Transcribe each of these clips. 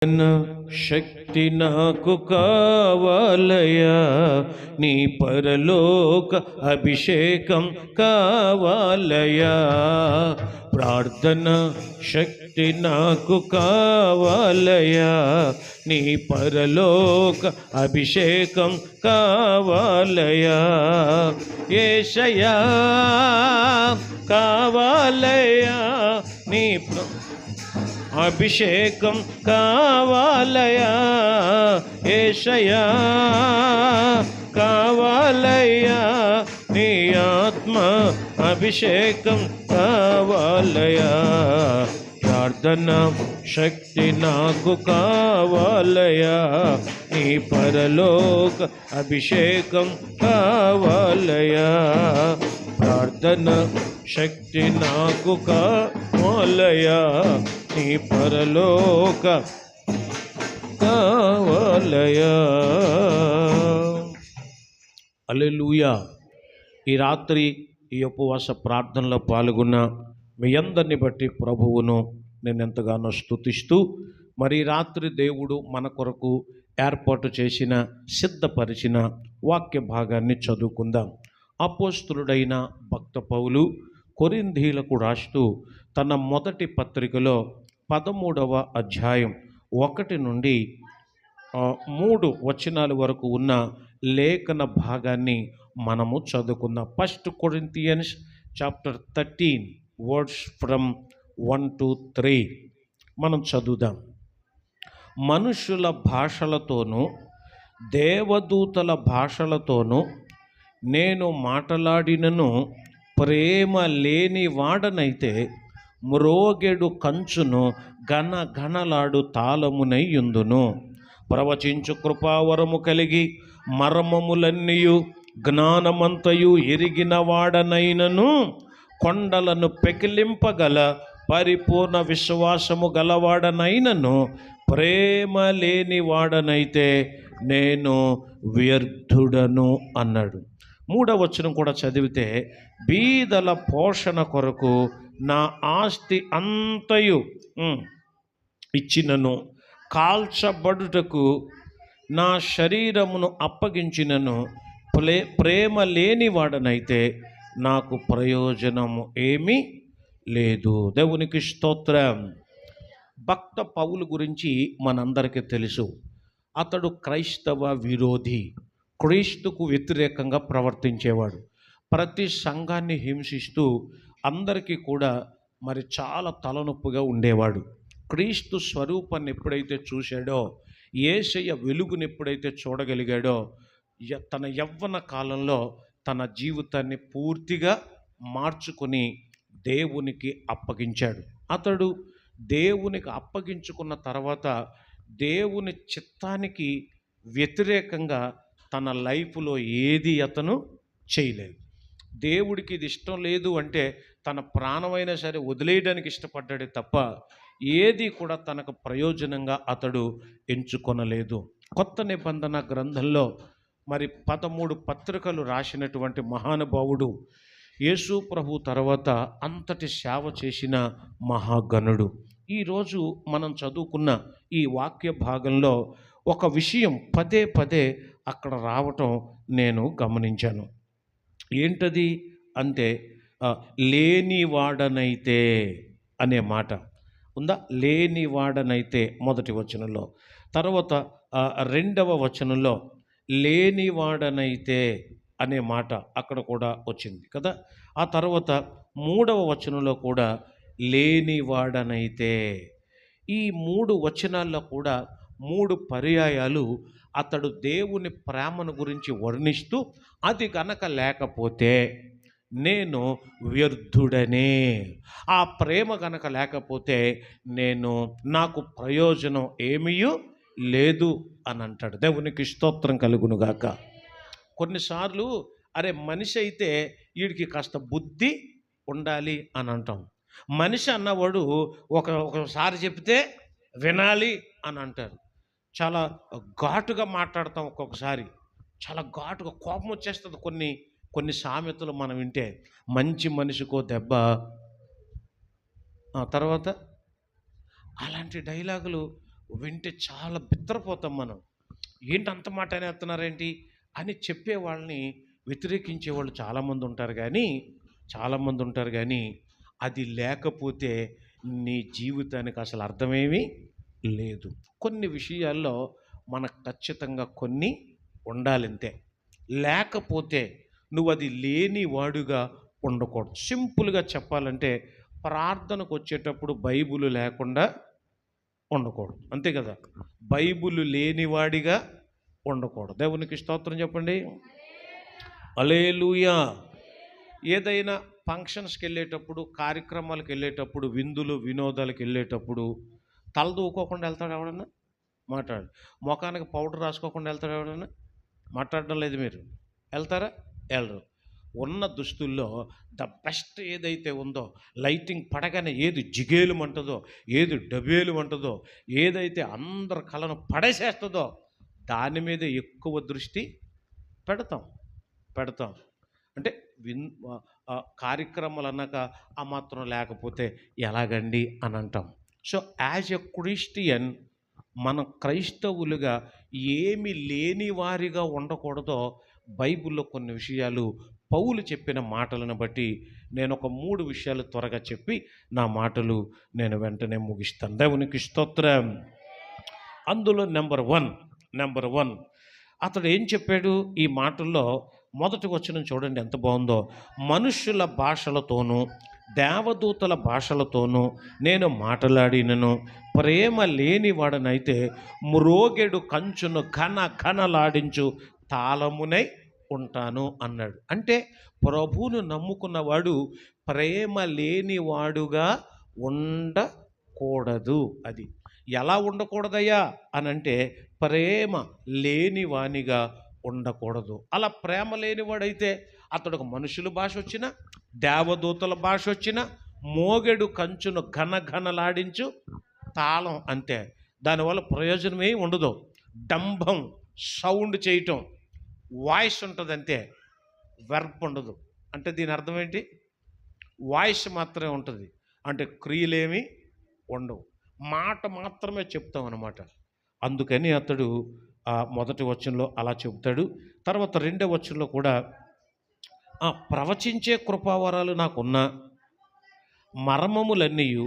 నా శక్తి నాకు కావాలయా, నీ పరలోక అభిషేకం కావాలయా. ప్రార్థన శక్తి నాకు కావాలయా, నీ పరలోక అభిషేకం కావాలయా. యేసయ్యా కావాలయా, నీ అభిషేకం కావాలయా. యేసయ్యా కావాలయా, నీ ఆత్మ అభిషేకం కావాలయా. ప్రార్థన శక్తి నాకు కావాలయా, నీ పరలోక అభిషేకం కావాలయా. ప్రార్థన శక్తి నాకు కావాలయా, నీ పరలోక కావాలయా. హల్లెలూయా. ఈ రాత్రి ఈ ఉపవాస ప్రార్థనలో పాల్గొన్న మీ అందరిని బట్టి ప్రభువును నేను ఎంతగానో స్తుతిస్తూ, మరి రాత్రి దేవుడు మన కొరకు ఏర్పాటు చేసిన సిద్ధపరిచిన వాక్య భాగాన్ని చదువుకుందాం. అపోస్తులుడైన భక్త పౌలు కొరింథీలకు రాస్తూ తన మొదటి పత్రికలో 13వ అధ్యాయం 1 నుండి 3 వచనాల వరకు ఉన్న లేఖన భాగాన్ని మనము చదువుకుందాం. 1 Corinthians chapter 13 words from 1 to 3 మనం చదువుదాం. మనుషుల భాషలతోనూ దేవదూతల భాషలతోనూ నేను మాట్లాడినను ప్రేమ లేని వాడనైతే మ్రోగెడు కంచును గణగణలాడు తాళమునై యుందును. ప్రవచించు కృపావరము కలిగి మర్మములన్నీయు జ్ఞానమంతయు ఎరిగిన వాడనైనను కొండలను పెకిలింపగల పరిపూర్ణ విశ్వాసము గలవాడనైనను ప్రేమ లేని వాడనైతే నేను వ్యర్థుడను అన్నాడు. 3వ వచనం కూడా చదివితే, బీదల పోషణ కొరకు నా ఆస్తి అంతయు ఇచ్చినను, కాల్చబడుటకు నా శరీరమును అప్పగించినను ప్రేమ లేని వాడనైతే నాకు ప్రయోజనము ఏమీ లేదు. దేవునికి స్తోత్రం. భక్త పౌలు గురించి మనందరికీ తెలుసు. అతడు క్రైస్తవ విరోధి, క్రీస్తుకు వ్యతిరేకంగా ప్రవర్తించేవాడు. ప్రతి సంఘాన్ని హింసిస్తూ అందరికీ కూడా మరి చాలా తలనొప్పిగా ఉండేవాడు. క్రీస్తు స్వరూపాన్ని ఎప్పుడైతే చూశాడో, యేసయ్య వెలుగుని ఎప్పుడైతే చూడగలిగాడో, తన యవ్వన కాలంలో తన జీవితాన్ని పూర్తిగా మార్చుకొని దేవునికి అప్పగించాడు. అతడు దేవునికి అప్పగించుకున్న తర్వాత దేవుని చిత్తానికి వ్యతిరేకంగా తన లైఫ్లో ఏది అతను చేయలేదు. దేవుడికి ఇది ఇష్టం లేదు అంటే తన ప్రాణమైనా సరే వదిలేయడానికి ఇష్టపడ్డాడే తప్ప ఏది కూడా తనకు ప్రయోజనంగా అతడు ఎంచుకొనలేదు. కొత్త నిబంధన గ్రంథంలో మరి 13 పత్రికలు రాసినటువంటి మహానుభావుడు, యేసు ప్రభు తర్వాత అంతటి సేవ చేసిన మహాగణుడు. ఈరోజు మనం చదువుకున్న ఈ వాక్య భాగంలో ఒక విషయం పదే పదే అక్కడ రావటం నేను గమనించాను. ఏంటది అంటే లేనివాడనైతే అనే మాట ఉందా? లేనివాడనైతే మొదటి వచనంలో, తర్వాత 2వ వచనంలో లేనివాడనైతే అనే మాట అక్కడ కూడా వచ్చింది కదా. ఆ తర్వాత 3వ వచనంలో కూడా లేనివాడనైతే. ఈ 3 వచనాల్లో కూడా 3 పర్యాయాలు అతడు దేవుని ప్రేమను గురించి వర్ణిస్తూ, అది కనుక లేకపోతే నేను వ్యర్థుడనే, ఆ ప్రేమ కనుక లేకపోతే నాకు ప్రయోజనం ఏమీ లేదు అని అంటాడు. దేవునికి స్తోత్రం కలుగునుగాక. కొన్నిసార్లు అరే మనిషి అయితే వీడికి కాస్త బుద్ధి ఉండాలి అని అంటాం. మనిషి అన్నవాడు ఒకసారి చెప్తే వినాలి అని అంటారు. చాలా ఘాటుగా మాట్లాడతాం, ఒక్కొక్కసారి చాలా ఘాటుగా కోపం వచ్చేస్తుంది. కొన్ని సామెతలు మనం వింటే, మంచి మనిషికో దెబ్బ, తర్వాత అలాంటి డైలాగులు వింటే చాలా బిత్తరపోతాం మనం. ఏంటి అంత మాట అనేస్తున్నారేంటి అని చెప్పే వాళ్ళని వ్యతిరేకించే వాళ్ళు చాలామంది ఉంటారు కానీ అది లేకపోతే నీ జీవితానికి అసలు అర్థమేమీ లేదు. కొన్ని విషయాల్లో మనకు ఖచ్చితంగా కొన్ని ఉండాలంతే. లేకపోతే నువ్వు అది లేని వాడుగా ఉండకూడదు. సింపుల్గా చెప్పాలంటే ప్రార్థనకు వచ్చేటప్పుడు బైబిల్ లేకుండా ఉండకూడదు, అంతే కదా. బైబిల్ లేనివాడిగా ఉండకూడదు. దేవునికి స్తోత్రం చెప్పండి. హల్లెలూయా. ఏదైనా ఫంక్షన్స్కి వెళ్ళేటప్పుడు, కార్యక్రమాలకు వెళ్ళేటప్పుడు, విందులు వినోదాలకు వెళ్ళేటప్పుడు తల దూకోకుండా వెళ్తాడు ఎవడన్నా? మాట్లాడు. ముఖానికి పౌడర్ రాసుకోకుండా వెళ్తాడు ఎవడన్నా? మాట్లాడడం లేదు. మీరు వెళ్తారా? వెళ్ళరు. ఉన్న దుస్తుల్లో ద బెస్ట్ ఏదైతే ఉందో, లైటింగ్ పడగానే ఏది జిగేలుమంటుందో, ఏది డబేలుమంటుందో, ఏదైతే అందరి కళను పడేసేస్తుందో దాని మీద ఎక్కువ దృష్టి పెడతాం. అంటే కార్యక్రమాలు అన్నాక ఆ మాత్రం లేకపోతే ఎలాగండి అని అంటాం. సో యాజ్ ఎ క్రిస్టియన్ మన క్రైస్తవులుగా ఏమి లేని వారిగా ఉండకూడదో బైబిల్లో కొన్ని విషయాలు పౌలు చెప్పిన మాటలను బట్టి నేను ఒక 3 విషయాలు త్వరగా చెప్పి నా మాటలు నేను వెంటనే ముగిస్తాను. దేవునికి స్తోత్రం. అందులో నెంబర్ వన్ అతడు ఏం చెప్పాడు ఈ మాటల్లో? మొదటి వచనం చూడండి ఎంత బాగుందో. మనుష్యుల భాషలతోనూ దేవదూతల భాషలతోనూ నేను మాట్లాడినను, ప్రేమ లేనివాడనైతే మ్రోగెడు కంచును ఘనలాడించు తాళమునై ఉంటాను అన్నాడు. అంటే ప్రభువును నమ్ముకున్నవాడు ప్రేమ లేనివాడుగా ఉండకూడదు. అది ఎలా ఉండకూడదయ్యా అనంటే ప్రేమ లేనివానిగా ఉండకూడదు. అలా ప్రేమ లేనివాడైతే అతడికి మనుషుల భాష వచ్చినా, దేవదూతల భాష వచ్చినా, మోగెడు కంచును ఘనలాడించు తాళం అంతే. దానివల్ల ప్రయోజనమే ఉండదు. డంభం, సౌండ్ చేయటం, వాయిస్ ఉంటుంది అంతే, వెర్బ్ ఉండదు. అంటే దీని అర్థం ఏంటి? వాయిస్ మాత్రమే ఉంటుంది, అంటే క్రియలేమీ ఉండవు, మాట మాత్రమే చెప్తాం అన్నమాట. అందుకని అతడు మొదటి వచనంలో అలా చెబుతాడు. తర్వాత 2వ వచనంలో కూడా ప్రవచించే కృపావరాలు నాకున్నా, మర్మములన్నీయు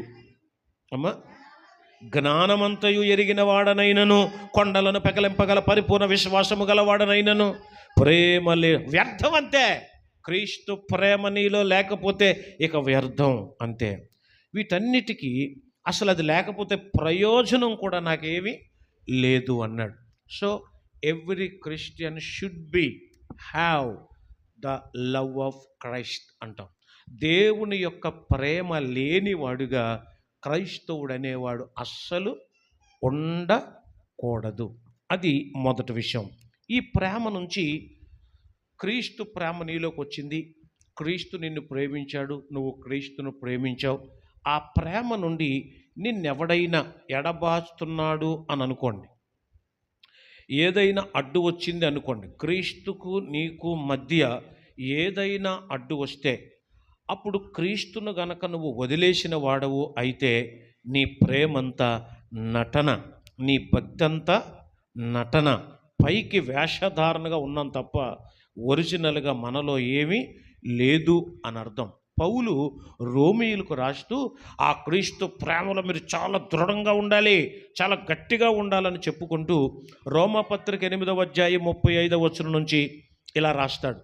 జ్ఞానమంతయు ఎరిగిన వాడనైనను, కొండలను పెకలింపగల పరిపూర్ణ విశ్వాసము గలవాడనైనను, ప్రేమ వ్యర్థం అంతే. క్రీస్తు ప్రేమ నీలో లేకపోతే ఇక వ్యర్థం అంతే. వీటన్నిటికీ అసలు అది లేకపోతే ప్రయోజనం కూడా నాకేమీ లేదు అన్నాడు. So every Christian should be have the love of Christ అంటాం. దేవుని యొక్క ప్రేమ లేనివాడుగా క్రైస్తవుడు అనేవాడు అస్సలు ఉండకూడదు. అది మొదటి విషయం. ఈ ప్రేమ నుంచి క్రీస్తు ప్రేమ నీలోకి వచ్చింది. క్రీస్తు నిన్ను ప్రేమించాడు, నువ్వు క్రీస్తును ప్రేమించావు. ఆ ప్రేమ నుండి నిన్నెవడైనా ఎడబాస్తున్నాడు అని అనుకోండి, ఏదైనా అడ్డు వచ్చింది అనుకోండి, క్రీస్తుకు నీకు మధ్య ఏదైనా అడ్డు వస్తే అప్పుడు క్రీస్తును గనక నువ్వు వదిలేసిన వాడవు అయితే నీ ప్రేమంతా నటన, నీ భక్తి అంతా నటన, పైకి వేషధారణగా ఉన్నాం తప్ప ఒరిజినల్గా మనలో ఏమీ లేదు అని అర్థం. పౌలు రోమీయులకు రాస్తూ ఆ క్రీస్తు ప్రేమలో మీరు చాలా దృఢంగా ఉండాలి, చాలా గట్టిగా ఉండాలని చెప్పుకుంటూ రోమాపత్రిక 8వ అధ్యాయం 35వ వచనం నుంచి ఇలా రాస్తాడు.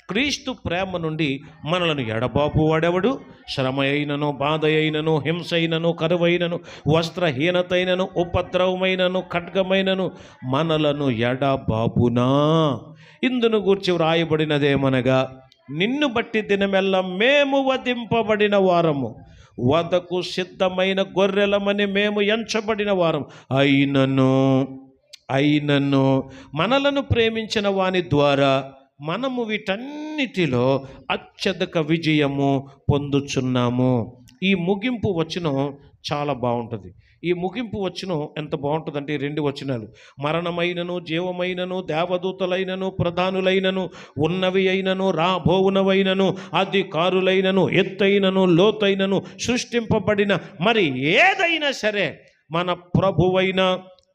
క్రీస్తు ప్రేమ నుండి మనలను ఎడబాపు వాడెవడు? శ్రమ అయినను, బాధ అయినను, హింస అయినను, కరువైనను, వస్త్రహీనతైనను, ఉపద్రవమైనను, ఖడ్గమైనను మనలను ఎడబాపునా? ఇందును గూర్చి వ్రాయబడినదేమనగా, నిన్ను బట్టి దినమెల్లా మేము వధింపబడిన వారము, వధకు సిద్ధమైన గొర్రెలమని మేము ఎంచబడిన వారం అయినను మనలను ప్రేమించిన వాని ద్వారా మనము వీటన్నిటిలో అత్యధిక విజయము పొందుచున్నాము. ఈ ముగింపు వచనం చాలా బాగుంటుంది. ఈ ముగింపు వచనం ఎంత బాగుంటుందంటే 2 వచనాలు, మరణమైనను, జీవమైనను, దేవదూతలైనను, ప్రధానులైనను, ఉన్నవి అయినను, రాబోవునవైనను, అధికారులైనను, ఎత్తైనను, లోతైనను, సృష్టింపబడిన మరి ఏదైనా సరే మన ప్రభువైన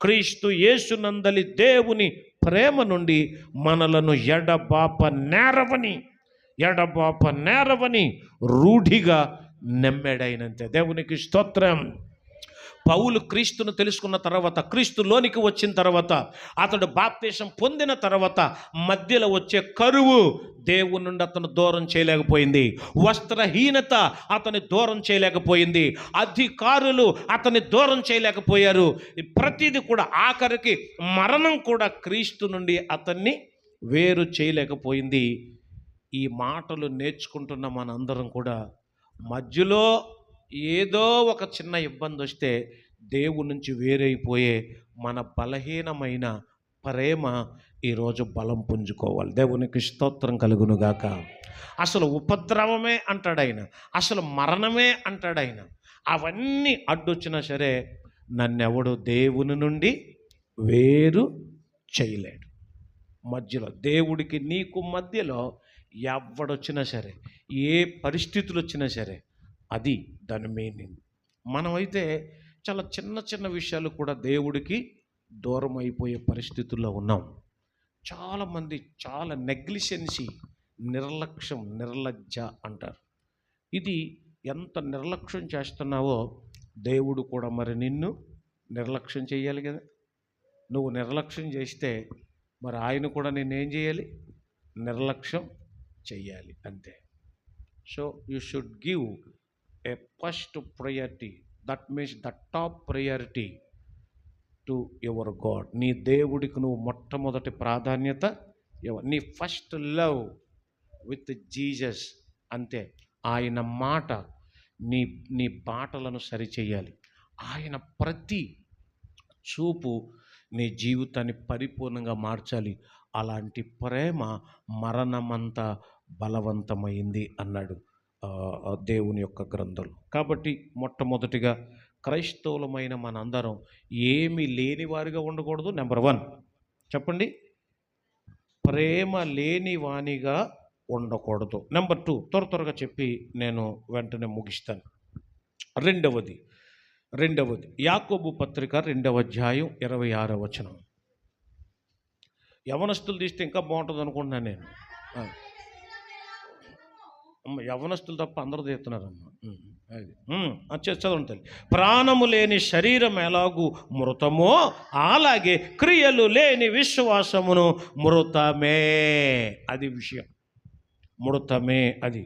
క్రీస్తు యేసునందలి దేవుని ప్రేమ నుండి మనలను ఎడబాప నేరవని రూఢిగా నమ్మాడైనంతే. దేవునికి స్తోత్రం. పౌలు క్రీస్తును తెలుసుకున్న తర్వాత, క్రీస్తులోనికి వచ్చిన తర్వాత, అతడు బాప్తీసం పొందిన తర్వాత మధ్యలో వచ్చే కరువు దేవుని నుండి అతను దూరం చేయలేకపోయింది. వస్త్రహీనత అతన్ని దూరం చేయలేకపోయింది. అధికారులు అతన్ని దూరం చేయలేకపోయారు. ప్రతిదీ కూడా, ఆఖరికి మరణం కూడా క్రీస్తు నుండి అతన్ని వేరు చేయలేకపోయింది. ఈ మాటలు నేర్చుకుంటున్న మనందరం కూడా మధ్యలో ఏదో ఒక చిన్న ఇబ్బంది వస్తే దేవుడి నుంచి వేరైపోయే మన బలహీనమైన ప్రేమ ఈరోజు బలం పుంజుకోవాలి. దేవునికి స్తోత్రం కలుగునుగాక. అసలు ఉపద్రవమే అంటాడు ఆయన, అసలు మరణమే అంటాడు ఆయన. అవన్నీ అడ్డొచ్చినా సరే నన్నెవడు దేవుని నుండి వేరు చేయలేడు. మధ్యలో దేవుడికి నీకు మధ్యలో ఎవడొచ్చినా సరే, ఏ పరిస్థితులు వచ్చినా సరే, అది దాని మీనింగ్. మనమైతే చాలా చిన్న చిన్న విషయాలు కూడా దేవుడికి దూరం అయిపోయే పరిస్థితుల్లో ఉన్నాం. చాలామంది చాలా నెగ్లిజెన్సీ, నిర్లజ్జ అంటారు. ఇది ఎంత నిర్లక్ష్యం చేస్తున్నావో దేవుడు కూడా మరి నిన్ను నిర్లక్ష్యం చేయాలి కదా. నువ్వు నిర్లక్ష్యం చేస్తే మరి ఆయన కూడా నిన్నేం చేయాలి? నిర్లక్ష్యం చెయ్యాలి, అంతే. So you should give a first priority, that means the top priority to your God. నీ దేవుడికి నువ్వు మొట్టమొదటి ప్రాధాన్యత నీ ఫస్ట్ లవ్ విత్ జీసస్, అంతే. ఆయన మాట నీ నీ బాటలను సరిచేయాలి. ఆయన ప్రతి చూపు నీ జీవితాన్ని పరిపూర్ణంగా మార్చాలి. అలాంటి ప్రేమ మరణమంతా బలవంతమైంది అన్నాడు దేవుని యొక్క గ్రంథంలో. కాబట్టి మొట్టమొదటిగా క్రైస్తవులమైన మనందరం ఏమీ లేని వారిగా ఉండకూడదు. నెంబర్ 1 చెప్పండి, ప్రేమ లేని వానిగా ఉండకూడదు. నెంబర్ 2 త్వరగా చెప్పి నేను వెంటనే ముగిస్తాను. రెండవది యాకోబు పత్రిక 2వ అధ్యాయం 26వ వచనం. యవనస్తులు తీస్తే ఇంకా బాగుంటుంది అనుకుంటున్నాను నేను. యవనస్తులు తప్ప అందరూ తీస్తున్నారమ్మా. అది చదవండి. ప్రాణము లేని శరీరం ఎలాగూ మృతమో అలాగే క్రియలు లేని విశ్వాసమును మృతమే. అది విషయం, మృతమే. అది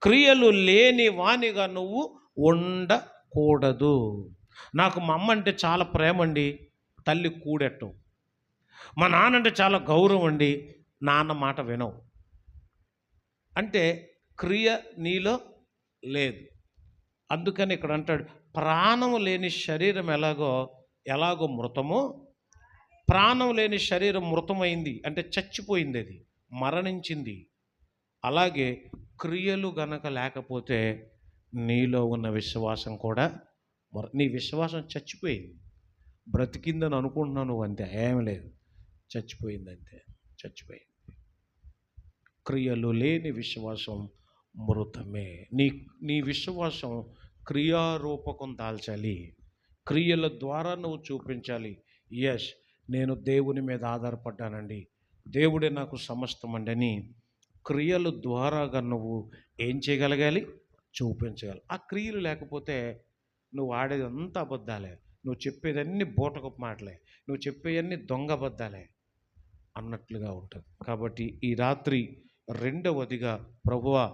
క్రియలు లేని వానిగా నువ్వు ఉండకూడదు. నాకు మా అమ్మ అంటే చాలా ప్రేమ అండి, తల్లి కూడెట్టం. మా నాన్న అంటే చాలా గౌరవం అండి, నాన్న మాట వినవు. అంటే క్రియ నీలో లేదు. అందుకని ఇక్కడ అంటాడు, ప్రాణము లేని శరీరం ఎలాగో మృతమో, ప్రాణం లేని శరీరం మృతమైంది అంటే చచ్చిపోయింది, అది మరణించింది. అలాగే క్రియలు గనక లేకపోతే నీలో ఉన్న విశ్వాసం కూడా నీ విశ్వాసం చచ్చిపోయింది. బ్రతికిందని అనుకుంటున్నావు నువ్వు, అంతే. ఏం లేదు, చచ్చిపోయింది, అంతే, చచ్చిపోయింది. క్రియలు లేని విశ్వాసం మృతమే. నీ విశ్వాసం క్రియారూపకం దాల్చాలి. క్రియల ద్వారా నువ్వు చూపించాలి, ఎస్ నేను దేవుని మీద ఆధారపడ్డానండి, దేవుడే నాకు సమస్తమండి అని క్రియల ద్వారాగా నువ్వు ఏం చేయగలగాలి? చూపించగలి. ఆ క్రియలు లేకపోతే నువ్వు ఆడేది అంతా అబద్ధాలే, నువ్వు చెప్పేదన్నీ బూటకపు మాటలే, నువ్వు చెప్పేవన్నీ దొంగ అబద్ధాలే అన్నట్లుగా ఉంటుంది. కాబట్టి ఈ రాత్రి రెండవదిగా, ప్రభువా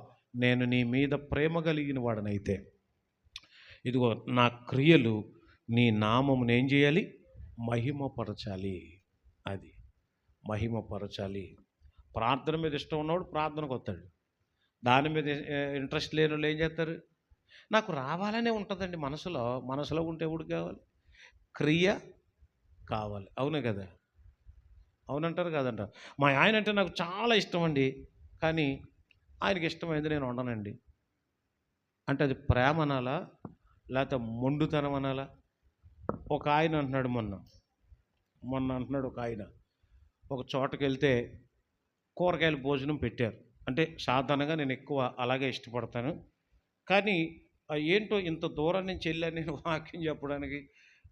నేను నీ మీద ప్రేమ కలిగిన వాడనైతే ఇదిగో నా క్రియలు నీ నామమును ఏం చేయాలి? మహిమపరచాలి. అది మహిమపరచాలి. ప్రార్థన మీద ఇష్టం ఉన్నవాడు ప్రార్థనకు వస్తాడు, దాని మీద ఇంట్రెస్ట్ లేని వాళ్ళు ఏం చేస్తారు? నాకు రావాలనే ఉంటుందండి మనసులో ఉంటే ఎవడు కావాలి? క్రియ కావాలి. అవునే కదా? అవునంటారు కాదంటారు. మా ఆయన అంటే నాకు చాలా ఇష్టం అండి, కానీ ఆయనకి ఇష్టమైంది నేను వండనండి అంటే అది ప్రేమ అనాలా లేకపోతే మొండుతనం అనాలా? ఒక ఆయన అంటున్నాడు, మొన్న అంటున్నాడు ఒక ఆయన, ఒక చోటకి వెళ్తే కూరగాయల భోజనం పెట్టారు. అంటే సాధారణంగా నేను ఎక్కువ అలాగే ఇష్టపడతాను, కానీ ఏంటో ఇంత దూరం నుంచి వెళ్ళాను నేను వాక్యం చెప్పడానికి,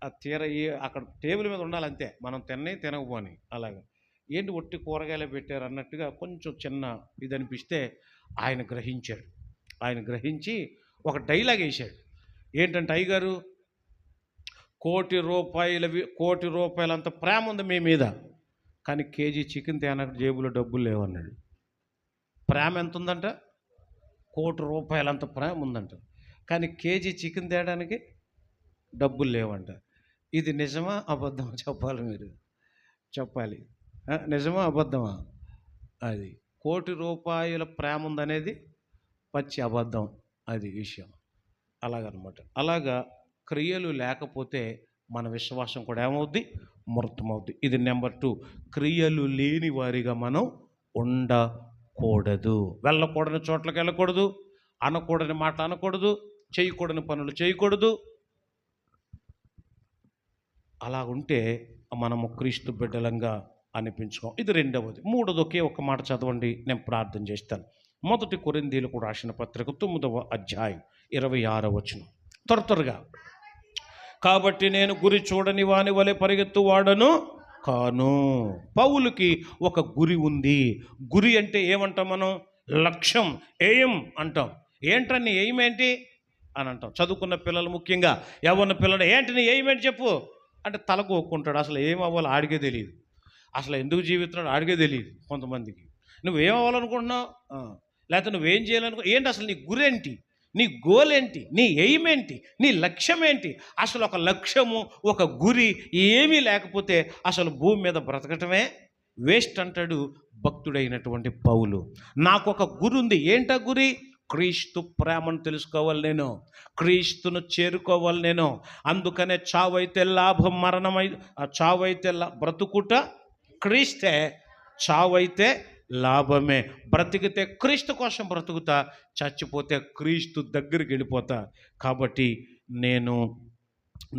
ఆ తీర అక్కడ టేబుల్ మీద ఉండాలి అంతే, మనం తినకపోని అలాగే. ఏంటి ఒట్టి కూరగాయలు పెట్టారు అన్నట్టుగా కొంచెం చిన్న ఇది అనిపిస్తే ఆయన గ్రహించాడు. ఆయన గ్రహించి ఒక డైలాగ్ వేశాడు. ఏంటంటే, అయ్యగారు, కోటి రూపాయలంత ప్రేమ ఉంది మీ మీద, కానీ కేజీ చికెన్ తేనకు జేబులో డబ్బులు లేవన్నాడు. ప్రేమ ఎంత ఉందంట? కోటి రూపాయలంత ప్రేమ ఉందంట, కానీ కేజీ చికెన్ తేయడానికి డబ్బులు లేవంట. ఇది నిజమా అబద్ధమా చెప్పాలి, మీరు చెప్పాలి. నిజమా అబద్ధమా? అది కోటి రూపాయల ప్రేమ ఉందనేది పచ్చి అబద్ధం, అది విషయం. అలాగనమాట. అలాగా క్రియలు లేకపోతే మన విశ్వాసం కూడా ఏమవుద్ది? మృతమవుద్ది. ఇది నెంబర్ 2. క్రియలు లేని వారిగా మనం ఉండకూడదు. వెళ్ళకూడని చోట్లకి వెళ్ళకూడదు, అనకూడని మాట అనకూడదు, చేయకూడని పనులు చేయకూడదు. అలాగుంటే మనము క్రీస్తు బిడ్డలంగా అనిపించుకోం. ఇది 2వది. 3వది ఒకే ఒక మాట చదవండి, నేను ప్రార్థన చేస్తాను. 1 కొరింథీయులకు రాసిన పత్రిక 9వ అధ్యాయం 26వ వచనం. త్వరగా. కాబట్టి నేను గురి చూడని వాని వలె పరిగెత్తువాడను కాను. పౌలుకి ఒక గురి ఉంది. గురి అంటే ఏమంటాం మనం? లక్ష్యం, ఎయిమ్ అంటాం. ఏంట్రా నీ ఎయిమ్ ఏంటి అని అంటాం. చదువుకున్న పిల్లలు, ముఖ్యంగా యవ్వన పిల్లలు, ఏంటి నీ ఎయిమ్ ఏంటి చెప్పు అంటే తలకు ఒక్కుంటాడు. అసలు ఏం అవ్వాలో ఆడికే తెలియదు, అసలు ఎందుకు జీవిస్తున్నాడు ఆడికే తెలియదు కొంతమందికి. నువ్వేం అవ్వాలనుకుంటున్నావు, లేకపోతే నువ్వేం ఏంటి అసలు నీ గురి ఏంటి, నీ గోల్ ఏంటి, నీ ఎయిమ్ ఏంటి, నీ లక్ష్యం ఏంటి? అసలు ఒక లక్ష్యము, ఒక గురి ఏమీ లేకపోతే అసలు భూమి మీద బ్రతకటమే వేస్ట్ అంటాడు భక్తుడైనటువంటి పౌలు. నాకు ఒక గురి ఉంది. ఏంటా గురి? క్రీస్తు ప్రేమను తెలుసుకోవాలి నేను, క్రీస్తును చేరుకోవాలి నేను. అందుకనే చావైతే లాభం, చావైతే బ్రతుకుట క్రీస్తే, చావైతే లాభమే. బ్రతికితే క్రీస్తు కోసం బ్రతుకుతా, చచ్చిపోతే క్రీస్తు దగ్గరికి వెళ్ళిపోతా. కాబట్టి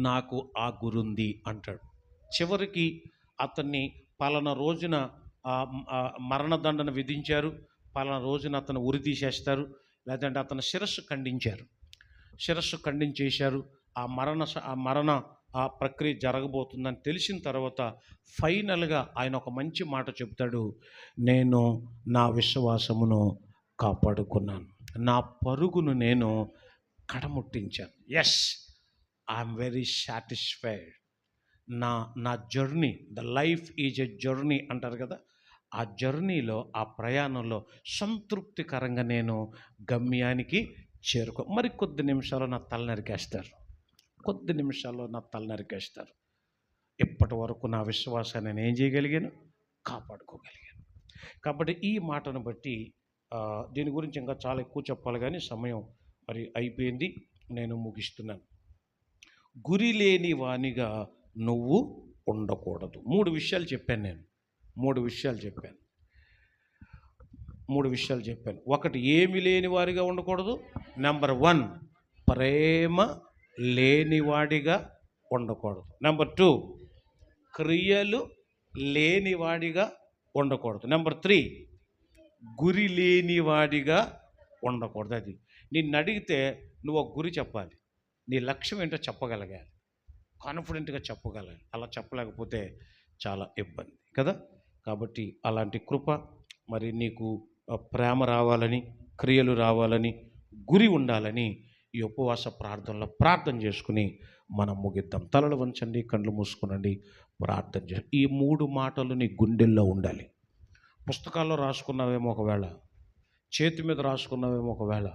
నాకు ఆ గురుంది అంటాడు. చివరికి అతన్ని పలానా రోజున మరణదండన విధించారు, పలానా రోజున అతను ఉరి తీసేస్తారు, లేదంటే అతను శిరస్సు ఖండించేశారు. ఆ మరణ ప్రక్రియ జరగబోతుందని తెలిసిన తర్వాత ఫైనల్గా ఆయన ఒక మంచి మాట చెప్తాడు. నేను నా విశ్వాసమును కాపాడుకున్నాను, నా పరుగును నేను కడముట్టించాను. Yes, I'm very satisfied. నా journey, the life is a journey అంటారు కదా, ఆ జర్నీలో, ఆ ప్రయాణంలో సంతృప్తికరంగా నేను గమ్యానికి మరి కొద్ది నిమిషాల్లో నా తల నరికేస్తారు. ఇప్పటి వరకు నా విశ్వాసాన్ని నేను ఏం చేయగలిగాను? కాపాడుకోగలిగాను. కాబట్టి ఈ మాటను బట్టి దీని గురించి ఇంకా చాలా ఎక్కువ చెప్పాలి, కానీ సమయం మరి అయిపోయింది, నేను ముగిస్తున్నాను. గురి లేని వానిగా నువ్వు ఉండకూడదు. 3 విషయాలు చెప్పాను. 3 విషయాలు చెప్పాను. 1, ఏమి లేని వారిగా ఉండకూడదు. నెంబర్ 1, ప్రేమ లేనివాడిగా ఉండకూడదు. నెంబర్ 2, క్రియలు లేనివాడిగా ఉండకూడదు. నెంబర్ 3, గురి లేనివాడిగా ఉండకూడదు. అది నిన్ను అడిగితే నువ్వు ఒక గురి చెప్పాలి, నీ లక్ష్యం ఏంటో చెప్పగలగాలి, కాన్ఫిడెంట్గా చెప్పగలగాలి. అలా చెప్పలేకపోతే చాలా ఇబ్బంది కదా. కాబట్టి అలాంటి కృప మరి నీకు ప్రేమ రావాలని, క్రియలు రావాలని, గురి ఉండాలని ఈ ఉపవాస ప్రార్థనలో ప్రార్థన చేసుకుని మనం ముగిద్దాం. తలలు వంచండి, కళ్ళు మూసుకునండి, ప్రార్థన చేసి. ఈ 3 మాటలు నీ గుండెల్లో ఉండాలి. పుస్తకాల్లో రాసుకున్నావేమో ఒకవేళ, చేతి మీద రాసుకున్నావేమో ఒకవేళ,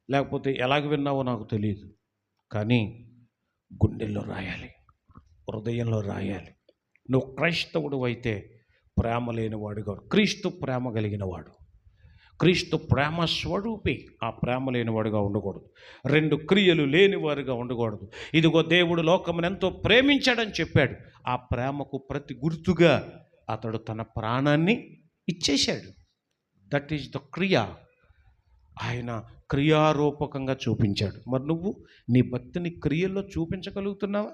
లేకపోతే ఎలాగ విన్నావో నాకు తెలియదు, కానీ గుండెల్లో రాయాలి, హృదయంలో రాయాలి. నువ్వు క్రైస్తవుడు అయితే ప్రేమ లేనివాడుగా, క్రీస్తు ప్రేమ కలిగిన వాడు, క్రీస్తు ప్రేమ స్వరూపి, ఆ ప్రేమ లేనివాడుగా ఉండకూడదు. 2, క్రియలు లేనివారుగా ఉండకూడదు. ఇదిగో దేవుడు లోకమును ఎంతో ప్రేమించాడని చెప్పాడు. ఆ ప్రేమకు ప్రతి గుర్తుగా అతడు తన ప్రాణాన్ని ఇచ్చేశాడు. దట్ ఈజ్ ద క్రియ. ఆయన క్రియారూపకంగా చూపించాడు. మరి నువ్వు నీ భక్తిని క్రియల్లో చూపించగలుగుతున్నావా?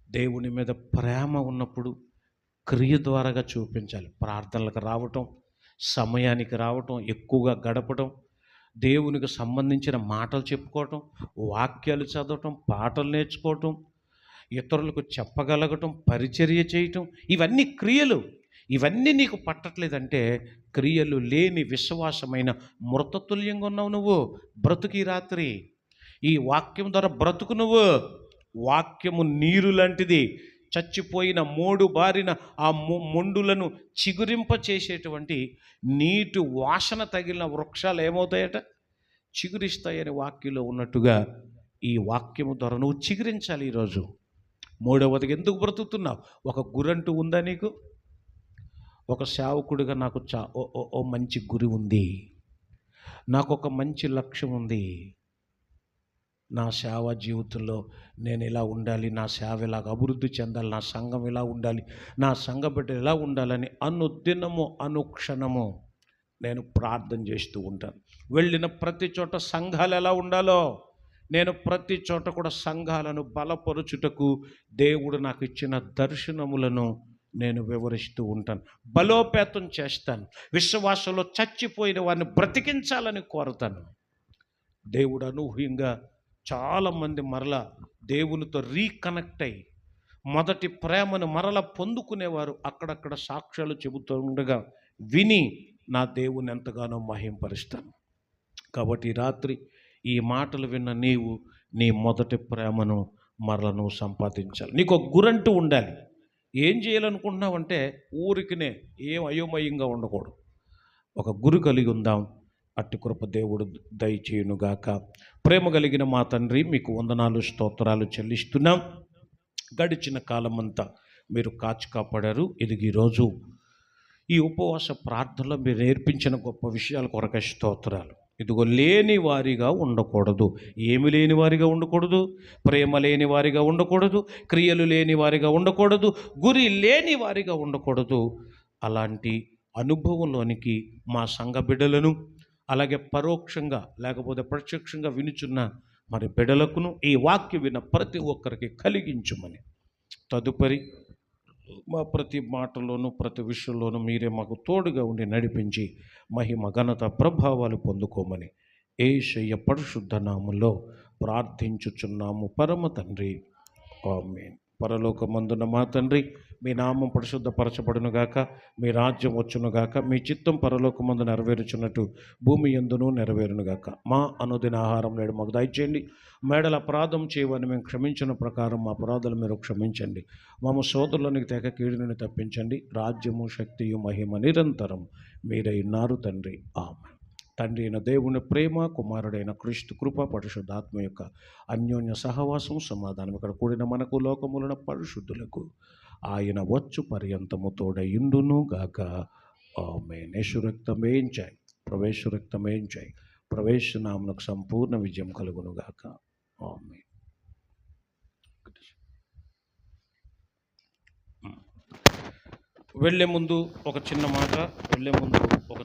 దేవుని మీద ప్రేమ ఉన్నప్పుడు క్రియ ద్వారాగా చూపించాలి. ప్రార్థనలకు రావటం, సమయానికి రావటం, ఎక్కువగా గడపటం, దేవునికి సంబంధించిన మాటలు చెప్పుకోవటం, వాక్యాలు చదవటం, పాటలు నేర్చుకోవటం, ఇతరులకు చెప్పగలగటం, పరిచర్య చేయటం, ఇవన్నీ క్రియలు. ఇవన్నీ నీకు పట్టట్లేదంటే క్రియలు లేని విశ్వాసమైన మృతతుల్యంగా ఉన్నావు నువ్వు. బ్రతుకు ఈ రాత్రి, ఈ వాక్యం ద్వారా బ్రతుకు నువ్వు. వాక్యము నీరు లాంటిది. చచ్చిపోయిన మోడు బారిన ఆ మొండులను చిగురింప చేసేటువంటి నీటి వాసన తగిలిన వృక్షాలు ఏమవుతాయట? చిగురిస్తాయని వాక్యంలో ఉన్నట్టుగా ఈ వాక్యము ద్వారా నువ్వు చిగురించాలి. ఈరోజు మూడవదిగా ఎందుకు బ్రతుకుతున్నావు? ఒక గురంటూ ఉందా నీకు? ఒక సేవకుడిగా నాకు ఓ మంచి గురి ఉంది, నాకు ఒక మంచి లక్ష్యం ఉంది, నా సేవ జీవితంలో నేను ఇలా ఉండాలి, నా సేవ ఇలాగ అభివృద్ధి చెందాలి, నా సంఘం ఇలా ఉండాలి, నా సంఘ బిడ్డలు ఇలా ఉండాలని అనుదినము అనుక్షణము నేను ప్రార్థన చేస్తూ ఉంటాను. వెళ్ళిన ప్రతి చోట సంఘాలు ఎలా ఉండాలో నేను ప్రతి చోట కూడా సంఘాలను బలపరుచుటకు దేవుడు నాకు ఇచ్చిన దర్శనములను నేను వివరిస్తూ ఉంటాను, బలోపేతం చేస్తాను. విశ్వాసంలో చచ్చిపోయిన వారిని బ్రతికించాలని కోరుతాను. దేవుడు అనూహ్యంగా చాలామంది మరలా దేవునితో రీకనెక్ట్ అయ్యి మొదటి ప్రేమను మరల పొందుకునేవారు అక్కడక్కడ సాక్ష్యాలు చెబుతూ ఉండగా విని నా దేవుని ఎంతగానో మహింపరుస్తాను. కాబట్టి రాత్రి ఈ మాటలు విన్న నీవు నీ మొదటి ప్రేమను మరల నువ్వు సంపాదించాలి. నీకు ఒక గురంటూ ఉండాలి. ఏం చేయాలనుకుంటున్నావంటే ఊరికినే ఏం అయోమయంగా ఉండకూడదు. ఒక గురి కలిగి ఉందాం. అట్టి కృప దేవుడు దయచేయునుగాక. ప్రేమ కలిగిన మా తండ్రి, మీకు వందనాలు స్తోత్రాలు చెల్లిస్తున్నాం. గడిచిన కాలమంతా మీరు కాచి కాపాడారు. ఇదిగో ఈరోజు ఈ ఉపవాస ప్రార్థనలో మీరు నేర్పించిన గొప్ప విషయాల కొరకై స్తోత్రాలు. ఇదిగో లేని వారిగా ఉండకూడదు. ఏమి లేని వారిగా ఉండకూడదు, ప్రేమ లేని వారిగా ఉండకూడదు, క్రియలు లేని వారిగా ఉండకూడదు, గురి లేని వారిగా ఉండకూడదు. అలాంటి అనుభవంలోనికి మా సంఘ బిడ్డలను, అలాగే పరోక్షంగా లేకపోతే ప్రత్యక్షంగా వినుచున్న మరి బిడ్డలకును ఈ వాక్యం విన్న ప్రతి ఒక్కరికి కలిగించుమని, తదుపరి మా ప్రతి మాటలోనూ ప్రతి విషయంలోనూ మీరే మాకు తోడుగా ఉండి నడిపించి మహిమ ఘనత ప్రభావాలు పొందుకోమని యేసయ్య పరిశుద్ధ నామములో ప్రార్థించుచున్నాము పరమ తండ్రి, ఆమేన్. పరలోకమందున మా తండ్రి, మీ నామం పరిశుద్ధపరచబడునుగాక, మీ రాజ్యం వచ్చునుగాక, మీ చిత్తం పరలోకమందు నెరవేరుచున్నట్టు భూమి యందును నెరవేరునుగాక. మా అనుదిన ఆహారం నేడు మాకు దయచేయండి. మేడల అపరాధం చేయవని మేము క్షమించిన ప్రకారం మా అపరాధాలు మీరు క్షమించండి. మాము సోదరులకు తెగ కీడుని తప్పించండి. రాజ్యము శక్తియు మహిమ నిరంతరం మీరై ఉన్నారు తండ్రి, ఆమేన్. తండ్రి అయిన దేవుని ప్రేమ, కుమారుడైన క్రీస్తు కృప, పరిశుద్ధాత్మ యొక్క అన్యోన్య సహవాసం, సమాధానం ఇక్కడ కూడిన మనకు లోకములను పరిశుద్ధులకు ఆయన వచ్చు పర్యంతము తోడయుండును గాక, ఆమేన్. యేసు రక్తమేంచాయి, ప్రవేశ రక్తమేంచాయి, ప్రవేశనామునకు సంపూర్ణ విజయం కలుగును గాక, ఆమేన్. వెళ్ళే ముందు ఒక చిన్న మాట, వెళ్ళే ముందు ఒక